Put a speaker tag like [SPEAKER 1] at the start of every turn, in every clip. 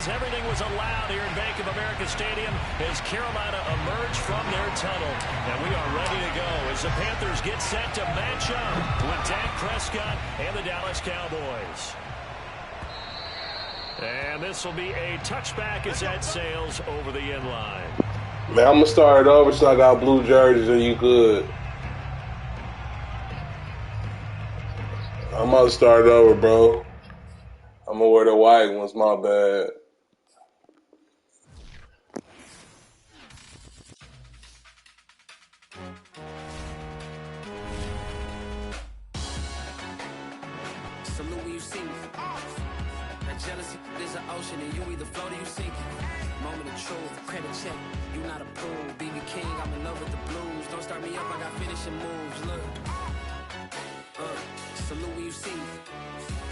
[SPEAKER 1] Everything was allowed here in Bank of America Stadium as Carolina emerged from their tunnel. And we are ready to go as the Panthers get set to match up with Dak Prescott and the Dallas Cowboys. And this will be a touchback as that sails over the end line.
[SPEAKER 2] Man, I'm going to start it over so I got blue jerseys and you good. I'm about to start it over, bro. I'm going to wear the white ones, my bad.
[SPEAKER 3] Salute when you see me. That jealousy is an ocean and you either float or you sink. Moment of truth, credit check, you not approved. BB King, I'm in love with the blues. Don't start me up, I got finishing moves. Look, salute when you see me.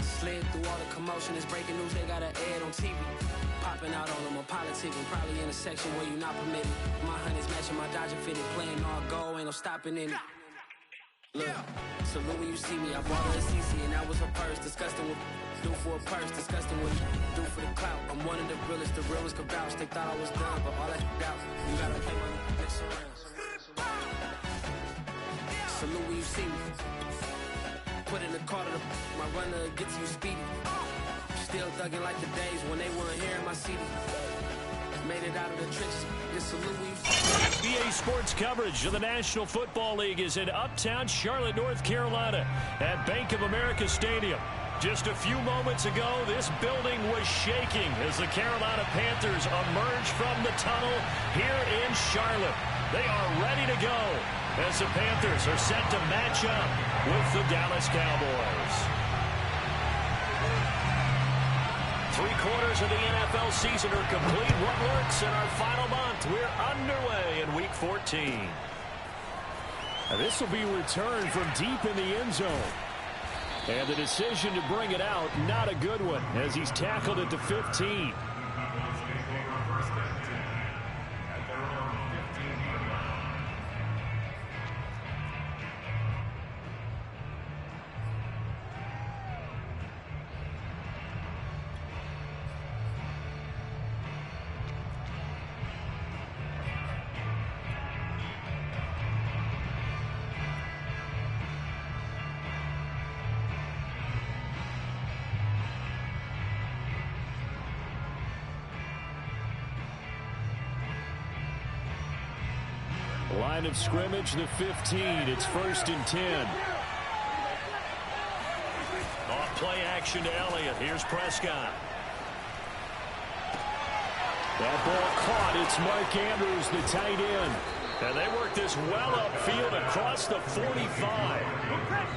[SPEAKER 3] Slid through all the commotion, it's breaking news, they got an ad on TV. Popping out on them, I'm politicking, probably in a section where you not permitted. My honey's matching my Dodger fitted, playing all goal, ain't no stopping in it. Look, salute when you see me, I bought her a CC and that was her purse. Disgusting what do for a purse, disgusting what do for the clout. I'm one of the realest, the realest could vouch. They thought I was done, but all that out. You gotta play my next around. Salute when you see me. Put in the car to my runner gets you speedy. Still thugging like the days when they weren't here in my city. Made it out of the trenches.
[SPEAKER 1] BA Sports coverage of the National Football League is in uptown Charlotte, North Carolina at Bank of America Stadium. Just a few moments ago, this building was shaking as the Carolina Panthers emerged from the tunnel here in Charlotte. They are ready to go as the Panthers are set to match up with the Dallas Cowboys. 3/4 of the NFL season are complete. What works in our final month? We're underway in Week 14.
[SPEAKER 4] And this will be returned from deep in the end zone. And the decision to bring it out, not a good one, as he's tackled at the 15. Line of scrimmage, the 15. It's 1st and 10.
[SPEAKER 1] Off play action to Elliott. Here's Prescott.
[SPEAKER 4] That ball caught. It's Mark Andrews, the tight end.
[SPEAKER 1] And they work this well upfield across the 45.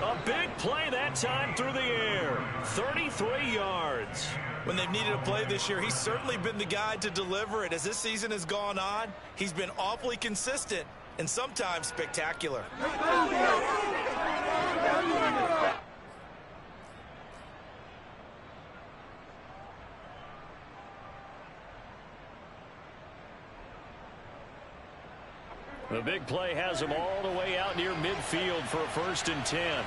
[SPEAKER 1] A big play that time through the air. 33 yards.
[SPEAKER 5] When they've needed a play this year, he's certainly been the guy to deliver it. As this season has gone on, he's been awfully consistent and sometimes spectacular.
[SPEAKER 1] The big play has him all the way out near midfield for a 1st and 10.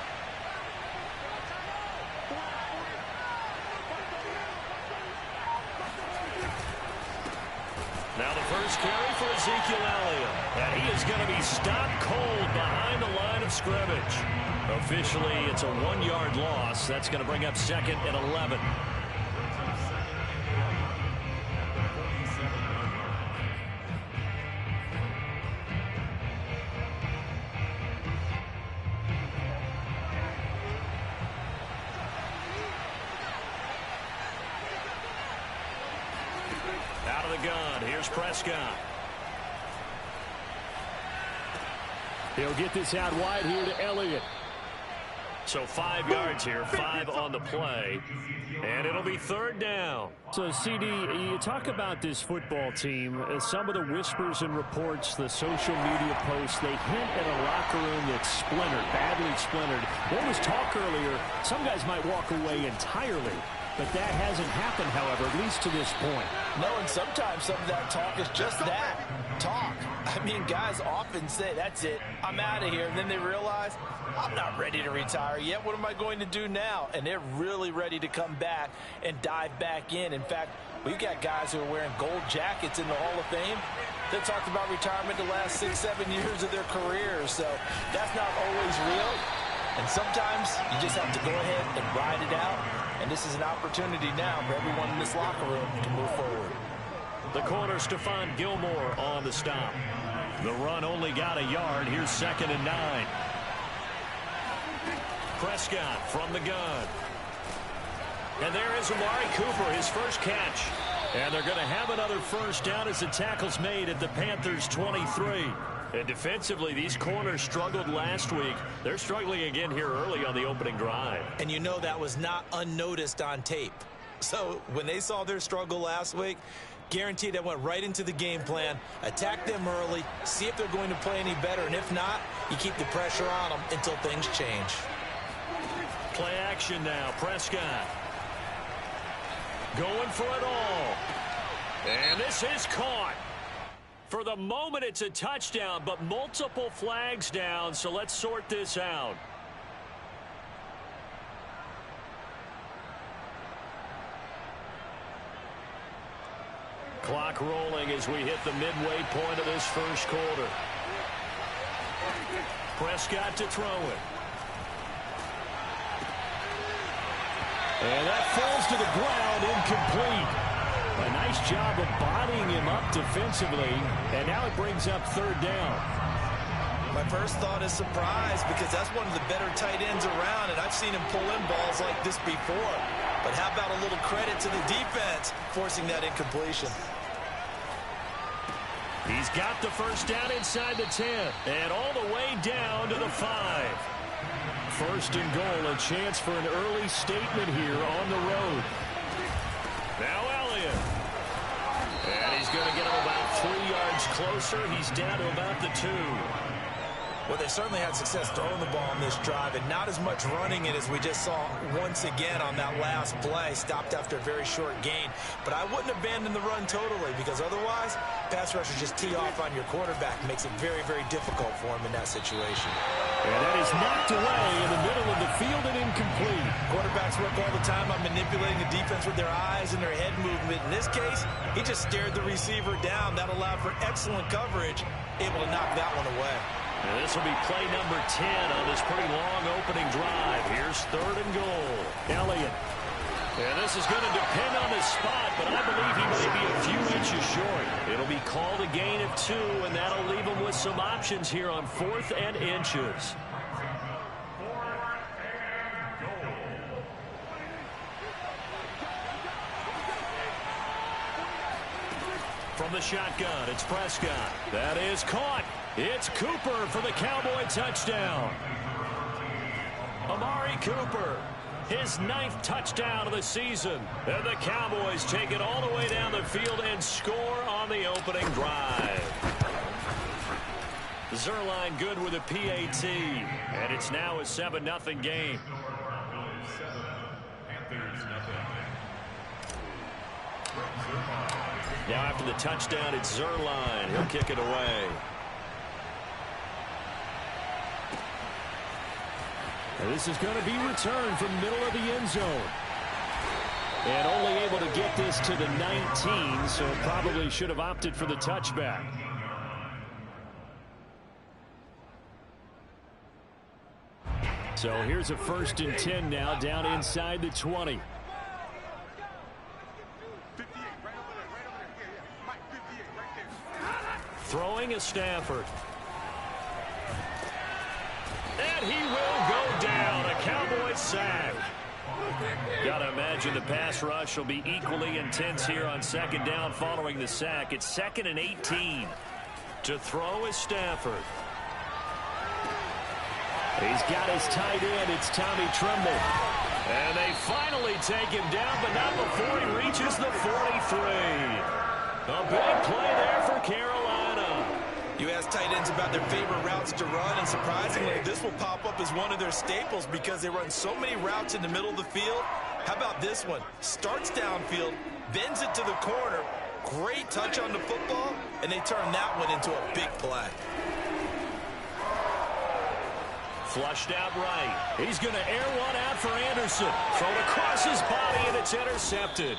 [SPEAKER 1] Now the first carry for Ezekiel Elliott. And he is going to be stopped cold behind the line of scrimmage. Officially, it's a 1-yard loss. That's going to bring up 2nd and 11. Out of the gun, here's Prescott.
[SPEAKER 4] He'll get this out wide here to Elliott.
[SPEAKER 1] So 5 yards here, 5 on the play. And it'll be 3rd down.
[SPEAKER 4] So, CD, you talk about this football team. Some of the whispers and reports, the social media posts, they hint at a locker room that's splintered, badly splintered. There was talk earlier, some guys might walk away entirely. But that hasn't happened, however, at least to this point.
[SPEAKER 5] No, and sometimes some of that talk is just that, talk. I mean, guys often say, that's it, I'm out of here. And then they realize, I'm not ready to retire yet. What am I going to do now? And they're really ready to come back and dive back in. In fact, We've got guys who are wearing gold jackets in the Hall of Fame that talked about retirement the last 6-7 years of their careers. So that's not always real. And sometimes you just have to go ahead and ride it out. And this is an opportunity now for everyone in this locker room to move forward.
[SPEAKER 1] The corner, Stephon Gilmore on the stop. The run only got a yard. Here's 2nd and 9. Prescott from the gun. And there is Amari Cooper, his first catch. And they're going to have another first down as the tackle's made at the Panthers' 23. And defensively, these corners struggled last week. They're struggling again here early on the opening drive.
[SPEAKER 5] And you know that was not unnoticed on tape. So when they saw their struggle last week, guaranteed that went right into the game plan. Attack them early, see if they're going to play any better. And if not, you keep the pressure on them until things change.
[SPEAKER 1] Play action now. Prescott going for it all. And this is caught. For the moment, it's a touchdown, but multiple flags down, so let's sort this out. Clock rolling as we hit the midway point of this first quarter. Prescott to throw it. And that falls to the ground, incomplete. A nice job of bodying him up defensively, and now it brings up 3rd down.
[SPEAKER 5] My first thought is surprise, because that's one of the better tight ends around, and I've seen him pull in balls like this before. But how about a little credit to the defense forcing that incompletion?
[SPEAKER 1] He's got the first down inside the 10, and all the way down to the 5. 1st and goal, a chance for an early statement here on the road. Now Elliott. And he's going to get him about 3 yards closer. He's down to about the 2.
[SPEAKER 5] Well, they certainly had success throwing the ball on this drive, and not as much running it as we just saw once again on that last play. Stopped after a very short gain. But I wouldn't abandon the run totally, because otherwise, pass rushers just tee off on your quarterback. Makes it very, very difficult for him in that situation.
[SPEAKER 1] And that is knocked away in the middle of the field and incomplete.
[SPEAKER 5] Quarterbacks work all the time on manipulating the defense with their eyes and their head movement. In this case, he just stared the receiver down. That allowed for excellent coverage, able to knock that one away.
[SPEAKER 1] And this will be play number 10 on this pretty long opening drive. Here's 3rd and goal. Elliott. And this is going to depend on the spot, but I believe he may be a few inches short. It'll be called a gain of 2, and that'll leave him with some options here on 4th and inches. From the shotgun, it's Prescott. That is caught. It's Cooper for the Cowboy touchdown. Amari Cooper, his 9th touchdown of the season. And the Cowboys take it all the way down the field and score on the opening drive. Zerline good with a PAT. And it's now a 7-0 game. Now after the touchdown, it's Zerline. He'll kick it away.
[SPEAKER 4] And this is going to be returned from the middle of the end zone. And only able to get this to the 19, so probably should have opted for the touchback. So here's a 1st and 10 now down inside the 20.
[SPEAKER 1] Throwing is Stafford. And he will go down. A Cowboy sack. Gotta imagine the pass rush will be equally intense here on 2nd down following the sack. It's 2nd and 18. To throw is Stafford.
[SPEAKER 4] He's got his tight end. It's Tommy Tremble.
[SPEAKER 1] And they finally take him down, but not before he reaches the 43. A big play there for Carolina.
[SPEAKER 5] You ask tight ends about their favorite routes to run, and surprisingly, this will pop up as one of their staples because they run so many routes in the middle of the field. How about this one? Starts downfield, bends it to the corner, great touch on the football, and they turn that one into a big play.
[SPEAKER 1] Flushed out right. He's going to air one out for Anderson. Thrown across his body, and it's intercepted.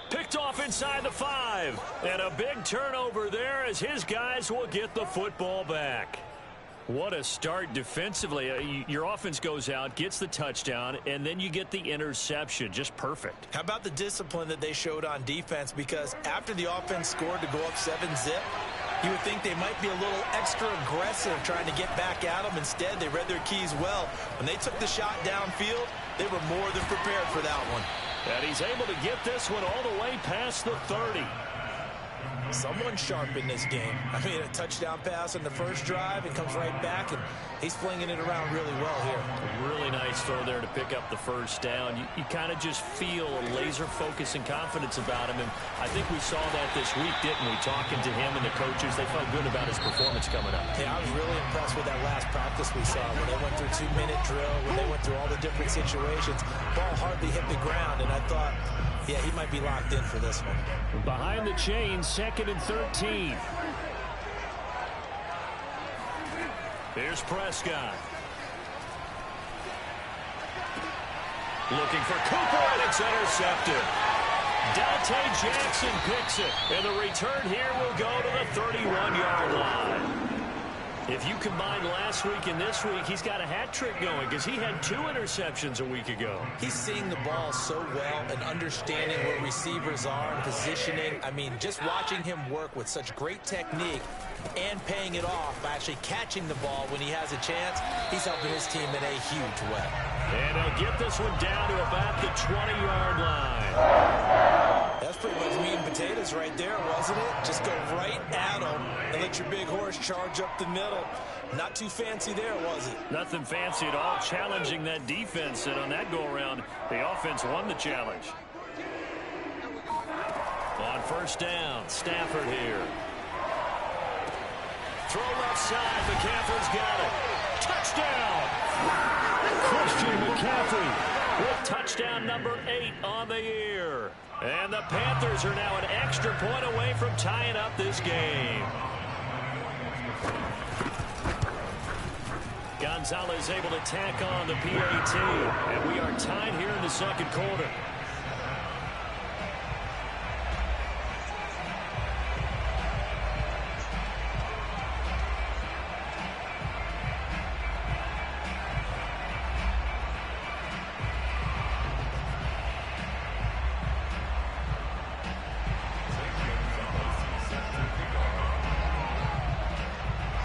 [SPEAKER 1] Picked off inside the 5. And a big turnover there as his guys will get the football back. What a start defensively. Your offense goes out, gets the touchdown, and then you get the interception. Just perfect.
[SPEAKER 5] How about the discipline that they showed on defense? Because after the offense scored to go up 7-zip, you would think they might be a little extra aggressive trying to get back at them. Instead, they read their keys well. When they took the shot downfield, they were more than prepared for that one.
[SPEAKER 1] And he's able to get this one all the way past the 30.
[SPEAKER 5] Someone sharp in this game. I mean, a touchdown pass on the first drive, and comes right back, and he's flinging it around really well here.
[SPEAKER 1] Really nice throw there to pick up the first down. You kind of just feel a laser focus and confidence about him, and I think we saw that this week, didn't we? Talking to him and the coaches, they felt good about his performance coming up.
[SPEAKER 5] Yeah, I was really impressed with that last practice we saw when they went through 2-minute drill, when they went through all the different situations. Ball hardly hit the ground, and I thought, yeah, he might be locked in for this one.
[SPEAKER 1] Behind the chain, 2nd and 13. Here's Prescott. Looking for Cooper, and it's intercepted. Dante Jackson picks it, and the return here will go to the 31-yard line. If you combine last week and this week, he's got a hat trick going because he had 2 interceptions a week ago.
[SPEAKER 5] He's seeing the ball so well and understanding where receivers are and positioning. I mean, just watching him work with such great technique and paying it off by actually catching the ball when he has a chance, he's helping his team in a huge way.
[SPEAKER 1] And he'll get this one down to about the 20-yard line.
[SPEAKER 5] That's pretty much meat and potatoes right there, wasn't it? Just go right at him and let your big horse charge up the middle. Not too fancy there, was it?
[SPEAKER 1] Nothing fancy at all, challenging that defense, and on that go-around, the offense won the challenge. On first down, Stafford here. Throw left side, McCaffrey's got it. Touchdown! Christian McCaffrey with touchdown number 8 on the year. And the Panthers are now an extra point away from tying up this game. Gonzalez able to tack on the PAT. And we are tied here in the second quarter.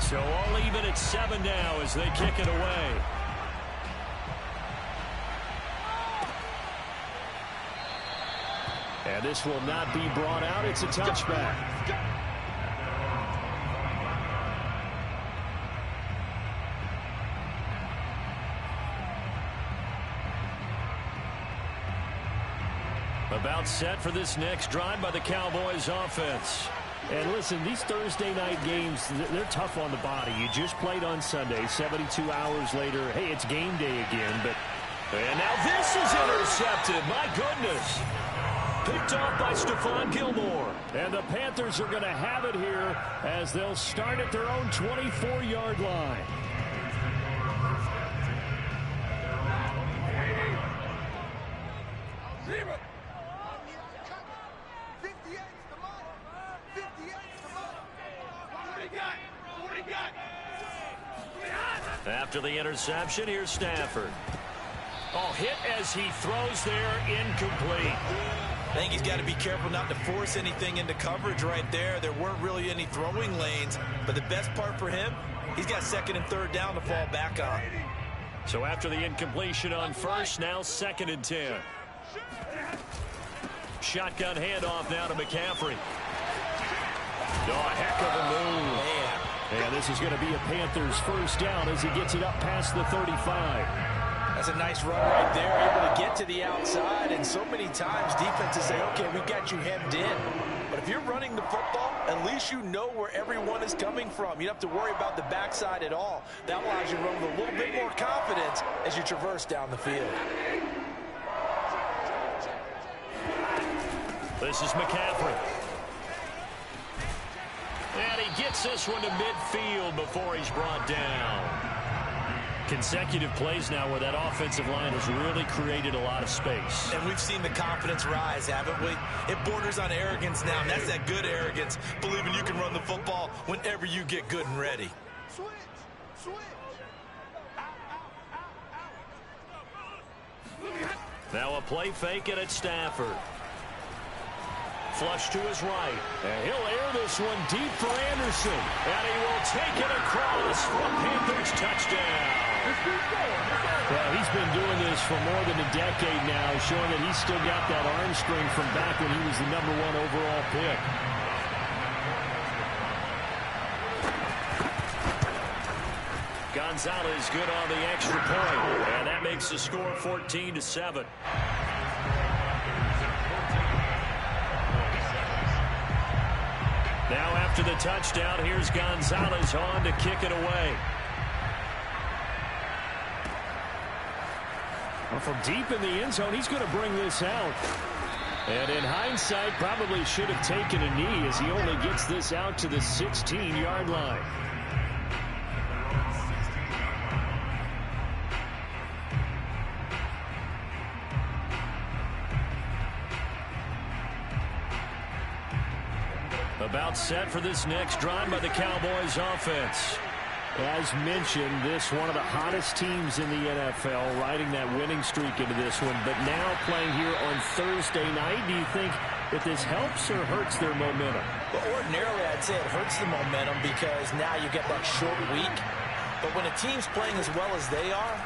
[SPEAKER 1] So all even at 7 now as they kick it away. And this will not be brought out. It's a touchback. About set for this next drive by the Cowboys offense. And listen, these Thursday night games, they're tough on the body. You just played on Sunday, 72 hours later. Hey, it's game day again. And now this is intercepted. My goodness. Picked off by Stephon Gilmore. And the Panthers are going to have it here as they'll start at their own 24-yard line. After the interception, here's Stafford. Oh, hit as he throws there, incomplete.
[SPEAKER 5] I think he's got to be careful not to force anything into coverage right there. There weren't really any throwing lanes, but the best part for him, he's got 2nd and 3rd down to fall back on.
[SPEAKER 1] So after the incompletion on first, now 2nd and 10. Shotgun handoff now to McCaffrey. Oh, a heck of a move.
[SPEAKER 5] Man.
[SPEAKER 1] And this is going to be a Panthers first down as he gets it up past the 35.
[SPEAKER 5] That's a nice run right there, able to get to the outside. And so many times defenses say, okay, we got you hemmed in. But if you're running the football, at least you know where everyone is coming from. You don't have to worry about the backside at all. That allows you to run with a little bit more confidence as you traverse down the field.
[SPEAKER 1] This is McCaffrey. And he gets this one to midfield before he's brought down. Consecutive plays now where that offensive line has really created a lot of space.
[SPEAKER 5] And we've seen the confidence rise, haven't we? It borders on arrogance now, and that's that good arrogance, believing you can run the football whenever you get good and ready.
[SPEAKER 1] Now a play fake and it's Stafford. Flush to his right. And he'll air this one deep for Anderson. And he will take it across for a Panthers touchdown. Well, he's been doing this for more than a decade now, showing that he's still got that arm strength from back when he was the #1 overall pick. Gonzalez good on the extra point. And that makes the score 14-7. Now after the touchdown, here's Gonzalez on to kick it away. Well, from deep in the end zone, he's going to bring this out. And in hindsight, probably should have taken a knee as he only gets this out to the 16-yard line. About set for this next drive by the Cowboys offense. As mentioned, this one of the hottest teams in the NFL, riding that winning streak into this one, but now playing here on Thursday night. Do you think that this helps or hurts their momentum?
[SPEAKER 5] Well, ordinarily, I'd say it hurts the momentum because now you get that short week. But when a team's playing as well as they are,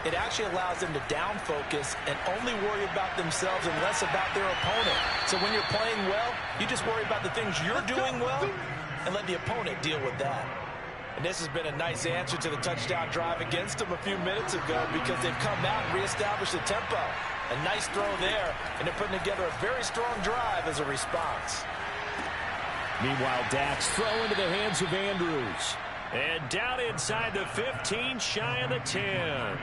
[SPEAKER 5] it actually allows them to down focus and only worry about themselves and less about their opponent. So when you're playing well, you just worry about the things you're doing well and let the opponent deal with that. And this has been a nice answer to the touchdown drive against them a few minutes ago because they've come out and reestablished the tempo. A nice throw there, and they're putting together a very strong drive as a response.
[SPEAKER 1] Meanwhile, Dak's throw into the hands of Andrews. And down inside the 15, shy of the 10.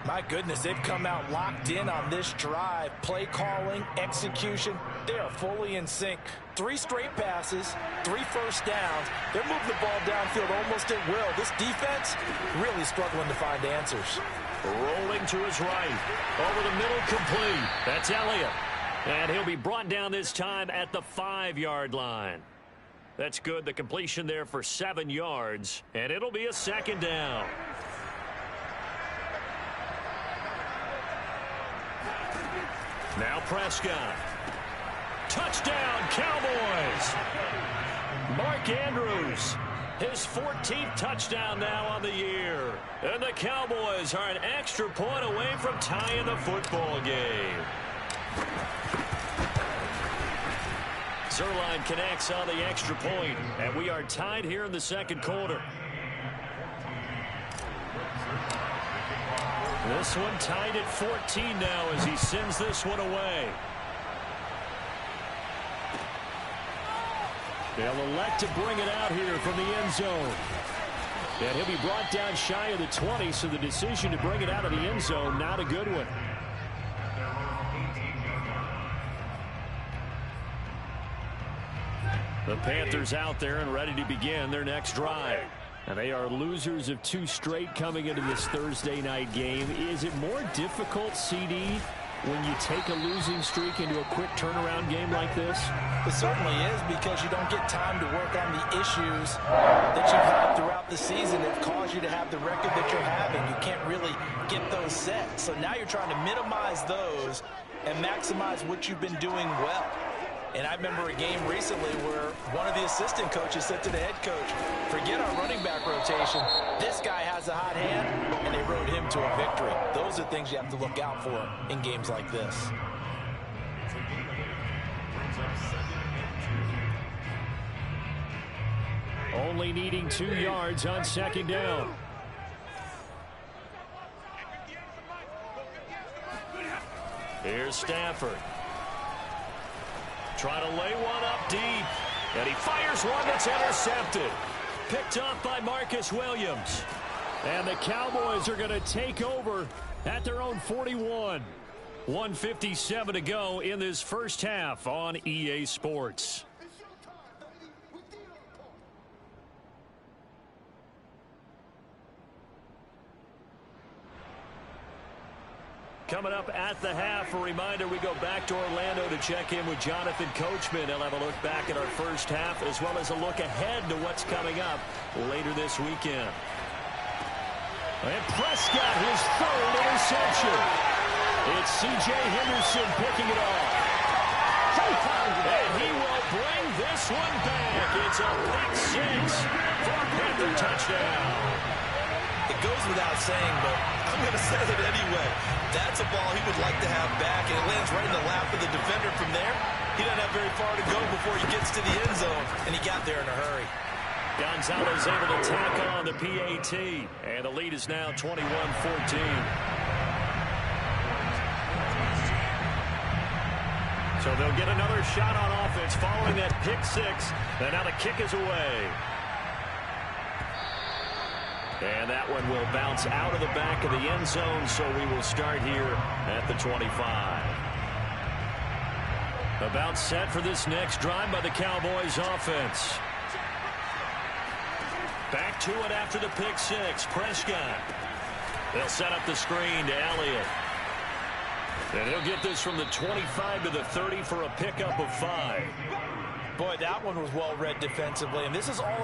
[SPEAKER 5] My goodness, they've come out locked in on this drive. Play calling, execution, they are fully in sync. 3 straight passes, 3 first downs. They're moving the ball downfield almost at will. This defense really struggling to find answers.
[SPEAKER 1] Rolling to his right. Over the middle, complete. That's Elliott. And he'll be brought down this time at the 5-yard line. That's good. The completion there for 7 yards. And it'll be a second down. Now Prescott. Touchdown, Cowboys. Mark Andrews, his 14th touchdown now on the year. And the Cowboys are an extra point away from tying the football game. Zerline connects on the extra point, and we are tied here in the second quarter. This one tied at 14 now as he sends this one away. They'll elect to bring it out here from the end zone. And he'll be brought down shy of the 20, so the decision to bring it out of the end zone, not a good one. The Panthers out there and ready to begin their next drive. And they are losers of 2 straight coming into this Thursday night game. Is it more difficult, CD, when you take a losing streak into a quick turnaround game like this?
[SPEAKER 5] It certainly is, because you don't get time to work on the issues that you've had throughout the season that cause you to have the record that you're having. You can't really get those set. So now you're trying to minimize those and maximize what you've been doing well. And I remember a game recently where one of the assistant coaches said to the head coach, forget our running back rotation. This guy has a hot hand, and they rode him to a victory. Those are things you have to look out for in games like this.
[SPEAKER 1] Only needing 2 yards on second down. Here's Stafford. Trying to lay one up deep. And he fires one that's intercepted. Picked off by Marcus Williams. And the Cowboys are going to take over at their own 41. 1:57 to go in this first half on EA Sports. Coming up at the half, a reminder, we go back to Orlando to check in with Jonathan Coachman. He'll have a look back at our first half as well as a look ahead to what's coming up later this weekend. And Prescott, his third interception. It's C.J. Henderson picking it off. And he will bring this one back. It's a pick six for a Panther touchdown.
[SPEAKER 5] It goes without saying, but I'm going to say it anyway. That's a ball he would like to have back, and it lands right in the lap of the defender from there. He doesn't have very far to go before he gets to the end zone, and he got there in a hurry.
[SPEAKER 1] Gonzalez able to tack on the PAT, and the lead is now 21-14. So they'll get another shot on offense following that pick six, and now the kick is away. And that one will bounce out of the back of the end zone, so we will start here at the 25. About set for this next drive by the Cowboys offense. Back to it after the pick six. Prescott. They'll set up the screen to Elliott. And he'll get this from the 25 to the 30 for a pickup of 5.
[SPEAKER 5] Boy, that one was well read defensively, and this is all